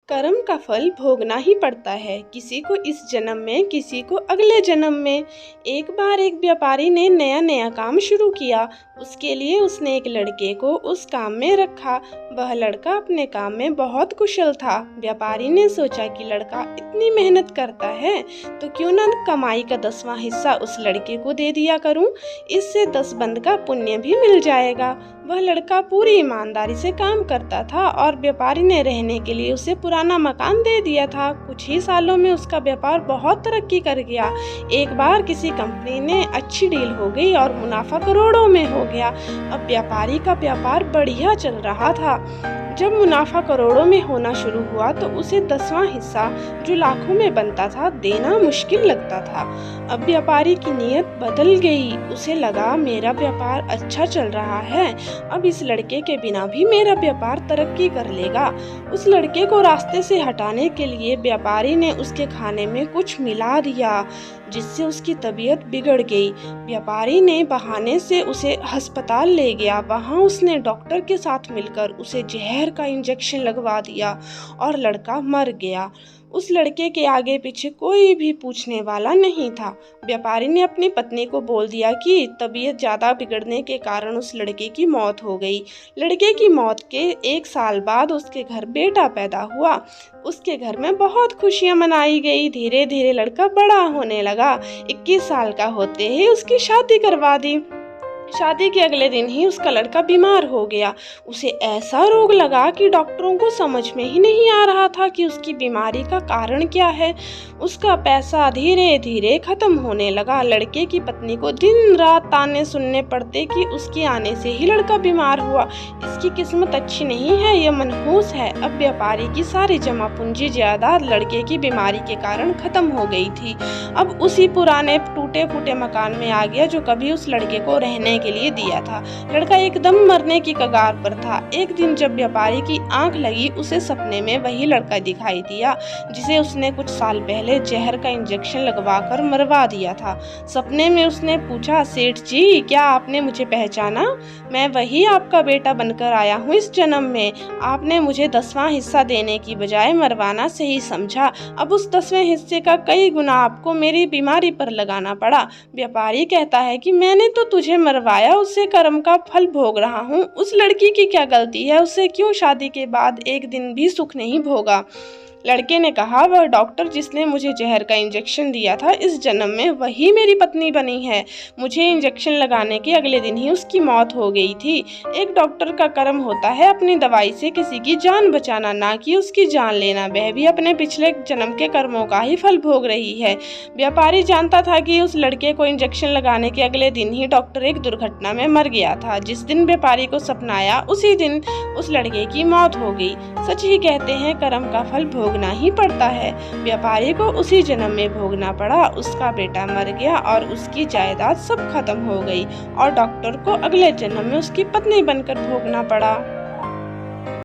कर्म का फल भोगना ही पड़ता है, किसी को इस जन्म में, किसी को अगले जन्म में। एक बार एक व्यापारी ने नया नया काम शुरू किया। उसके लिए उसने एक लड़के को उस काम में रखा। वह लड़का अपने काम में बहुत कुशल था। व्यापारी ने सोचा कि लड़का इतनी मेहनत करता है तो क्यों न कमाई का 10वां हिस्सा उस लड़के को दे दिया करूं। इससे 10 बंद का पुण्य भी मिल जाएगा। वह लड़का पूरी ईमानदारी से काम करता था और व्यापारी ने रहने के लिए उसे पुराना मकान दे दिया था। कुछ ही सालों में उसका व्यापार बहुत तरक्की कर गया। एक बार किसी कंपनी ने अच्छी डील हो गई और मुनाफा करोड़ों में हो गया। अब व्यापारी का व्यापार बढ़िया चल रहा था। जब मुनाफा करोड़ों में होना शुरू हुआ तो उसे 10वां हिस्सा, जो लाखों में बनता था, देना मुश्किल लगता था। अब व्यापारी की नीयत बदल गई। उसे लगा मेरा व्यापार अच्छा चल रहा है, अब इस लड़के के बिना भी मेरा व्यापार तरक्की कर लेगा। उस लड़के को रास्ते से हटाने के लिए व्यापारी ने उसके खाने में कुछ मिला दिया, जिससे उसकी तबीयत बिगड़ गई। व्यापारी ने बहाने से उसे अस्पताल ले गया। वहां उसने डॉक्टर के साथ मिलकर उसे जहर का इंजेक्शन लगवा दिया और लड़का मर गया। उस लड़के के आगे पीछे कोई भी पूछने वाला नहीं था। व्यापारी ने अपनी पत्नी को बोल दिया कि तबीयत ज़्यादा बिगड़ने के कारण उस लड़के की मौत हो गई। लड़के की मौत के 1 साल बाद उसके घर बेटा पैदा हुआ। उसके घर में बहुत खुशियां मनाई गई। धीरे धीरे लड़का बड़ा होने लगा। 21 साल का होते ही उसकी शादी करवा दी। शादी के अगले दिन ही उसका लड़का बीमार हो गया। उसे ऐसा रोग लगा कि डॉक्टरों को समझ में ही नहीं आ रहा था कि उसकी बीमारी का कारण क्या है। उसका पैसा धीरे धीरे खत्म होने लगा। लड़के की पत्नी को दिन रात ताने सुनने पड़ते कि उसके आने से ही लड़का बीमार हुआ। इसकी किस्मत अच्छी नहीं है, यह मनहूस है। अब व्यापारी की सारी जमा पूंजी जायदाद लड़के की बीमारी के कारण खत्म हो गई थी। अब उसी पुराने टूटे फूटे मकान में आ गया जो कभी उस लड़के को रहने के लिए दिया था। लड़का एकदम मरने की कगार पर था। एक दिन जब व्यापारी की आंख लगी, उसे सपने में वही लड़का दिखाई दिया जिसे उसने कुछ साल पहले जहर का इंजेक्शन लगवाकर मरवा दिया था। सपने में उसने पूछा, सेठ जी, क्या आपने मुझे पहचाना? मैं वही आपका बेटा बनकर आया हूँ इस जन्म में। आपने मुझे 10वां हिस्सा देने की बजाय मरवाना सही समझा। अब उस 10वें हिस्से का कई गुना आपको मेरी बीमारी पर लगाना पड़ा। व्यापारी कहता है कि मैंने तो तुझे मरवाया, उससे कर्म का फल भोग रहा हूँ। उस लड़की की क्या गलती है? उससे क्यों शादी के बाद एक दिन भी सुख नहीं भोगा? लड़के ने कहा, वह डॉक्टर जिसने मुझे जहर का इंजेक्शन दिया था, इस जन्म में वही मेरी पत्नी बनी है। मुझे इंजेक्शन लगाने के अगले दिन ही उसकी मौत हो गई थी। एक डॉक्टर का कर्म होता है अपनी दवाई से किसी की जान बचाना, ना कि उसकी जान लेना। वह भी अपने पिछले जन्म के कर्मों का ही फल भोग रही है। व्यापारी जानता था कि उस लड़के को इंजेक्शन लगाने के अगले दिन ही डॉक्टर एक दुर्घटना में मर गया था। जिस दिन व्यापारी को सपना आया, उसी दिन उस लड़के की मौत हो गई। सच ही कहते हैं, कर्म का फल भोगना ही पड़ता है। व्यापारी को उसी जन्म में भोगना पड़ा। उसका बेटा मर गया और उसकी जायदाद सब खत्म हो गई और डॉक्टर को अगले जन्म में उसकी पत्नी बनकर भोगना पड़ा।